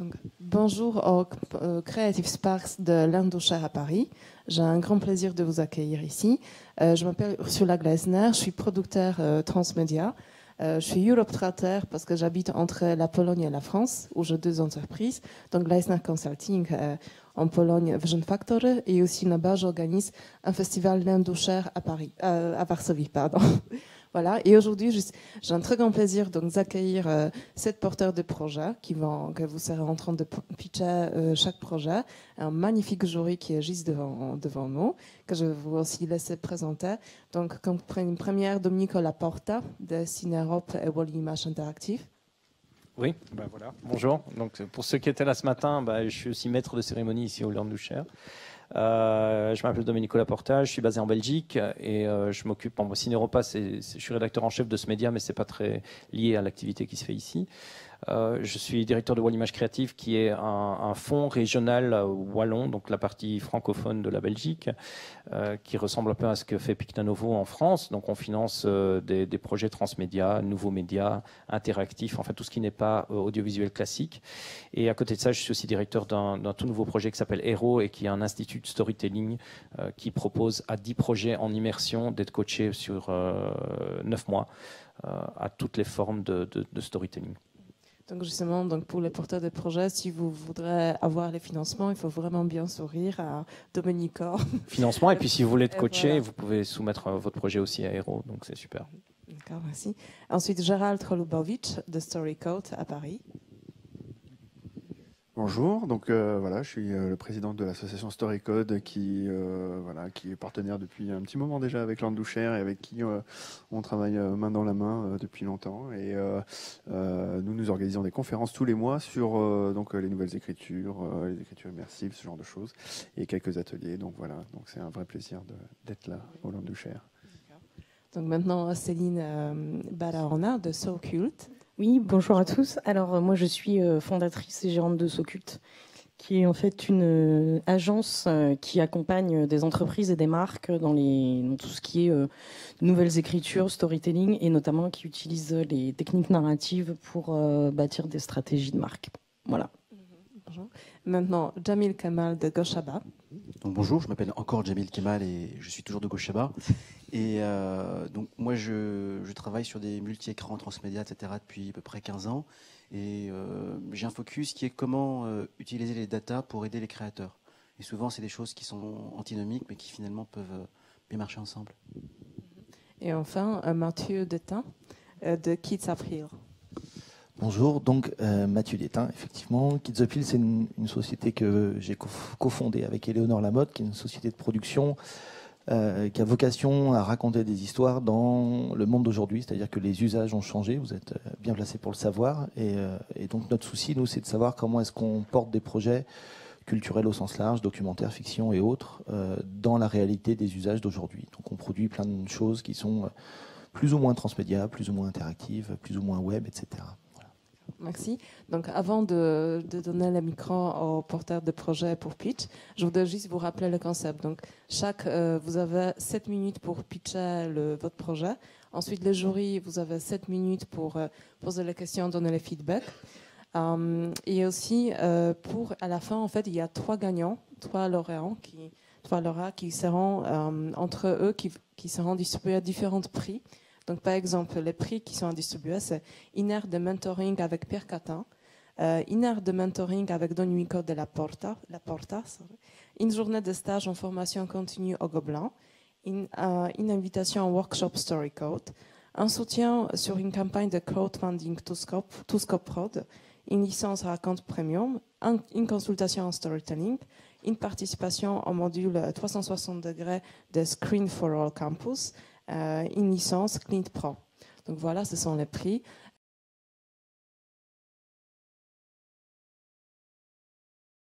Donc, bonjour au Creative Sparks de l'Indouchère à Paris. J'ai un grand plaisir de vous accueillir ici. Je m'appelle Ursula Gleisner, je suis producteur transmédia. Je suis Europe Trader parce que j'habite entre la Pologne et la France, où j'ai deux entreprises. Donc Gleisner Consulting en Pologne, Vision Factory, et aussi là-bas, j'organise un festival l'Indouchère à Paris, à Varsovie, pardon. Voilà, et aujourd'hui, j'ai un très grand plaisir d'accueillir 7 porteurs de projets que vous serez en train de pitcher chaque projet. Un magnifique jury qui est juste devant nous, que je vais vous aussi laisser présenter. Donc, comme une première, Domenico Laporta de Cinerope et Wall Image Interactive. Oui, ben voilà. Bonjour. Donc, pour ceux qui étaient là ce matin, je suis aussi maître de cérémonie ici au l'Indouchère. Je m'appelle Domenico Laporta, je suis basé en Belgique et je m'occupe, en Cineropa, je suis rédacteur en chef de ce média, mais c'est pas très lié à l'activité qui se fait ici. Je suis directeur de Wall Image Créative, qui est un fonds régional wallon, donc la partie francophone de la Belgique, qui ressemble un peu à ce que fait Picta Novo en France. Donc on finance des projets transmédia, nouveaux médias, interactifs, enfin tout ce qui n'est pas audiovisuel classique. Et à côté de ça, je suis aussi directeur d'un tout nouveau projet qui s'appelle Hero et qui est un institut de storytelling qui propose à 10 projets en immersion d'être coachés sur 9 mois à toutes les formes de storytelling. Donc justement, pour les porteurs de projets, si vous voudrez avoir les financements, il faut vraiment bien sourire à Domenico. Financement, et puis si vous voulez être coaché, voilà. vous pouvez soumettre votre projet aussi à Hero, donc c'est super. D'accord, merci. Ensuite, Gérald Holubovic de Storycode à Paris. Bonjour, donc voilà, je suis le président de l'association Storycode qui est partenaire depuis un petit moment déjà avec l'Indouchère et avec qui on travaille main dans la main depuis longtemps. Et nous organisons des conférences tous les mois sur les nouvelles écritures, les écritures immersives, ce genre de choses, et quelques ateliers. Donc voilà, donc c'est un vrai plaisir d'être là au l'Indouchère. Donc maintenant, Céline Barahona de So Cult. Oui, bonjour à tous. Alors moi je suis fondatrice et gérante de Socult, qui est en fait une agence qui accompagne des entreprises et des marques dans tout ce qui est nouvelles écritures, storytelling, et notamment qui utilise les techniques narratives pour bâtir des stratégies de marque. Voilà. Bonjour. Maintenant, Jamil Kemal de Goshaba. Donc bonjour, je m'appelle encore Jamil Kemal et je suis toujours de Goshaba. Et donc moi je travaille sur des multi-écrans, transmédia, etc. depuis à peu près 15 ans. Et j'ai un focus qui est comment utiliser les datas pour aider les créateurs. Et souvent c'est des choses qui sont antinomiques mais qui finalement peuvent bien marcher ensemble. Et enfin, Mathieu Detain de Kids April. Bonjour, donc Mathieu Détain, effectivement. Kids Uphill, c'est une société que j'ai cofondée avec Éléonore Lamotte, qui est une société de production qui a vocation à raconter des histoires dans le monde d'aujourd'hui, c'est-à-dire que les usages ont changé, vous êtes bien placé pour le savoir, et donc notre souci, nous, c'est de savoir comment est-ce qu'on porte des projets culturels au sens large, documentaires, fiction et autres, dans la réalité des usages d'aujourd'hui. Donc on produit plein de choses qui sont plus ou moins transmédia, plus ou moins interactives, plus ou moins web, etc. Merci. Donc, avant de donner le micro au porteur de projet pour pitch, je voudrais juste vous rappeler le concept. Donc, vous avez 7 minutes pour pitcher votre projet. Ensuite, le jury, vous avez 7 minutes pour poser les questions, donner les feedbacks. Et aussi, à la fin, en fait, il y a 3 gagnants, 3 lauréats qui seront entre eux, qui seront distribués à différents prix. Donc, par exemple, les prix qui sont distribués, c'est une heure de mentoring avec Pierre Catin, une heure de mentoring avec Domenico de Laporta, une journée de stage en formation continue au Gobelin, une invitation au workshop Storycode, un soutien sur une campagne de crowdfunding Toscope Prod, une licence raconte premium, une consultation en storytelling, une participation au module 360 degrés de Screen for All Campus, une licence Clint Pro. Donc voilà, ce sont les prix.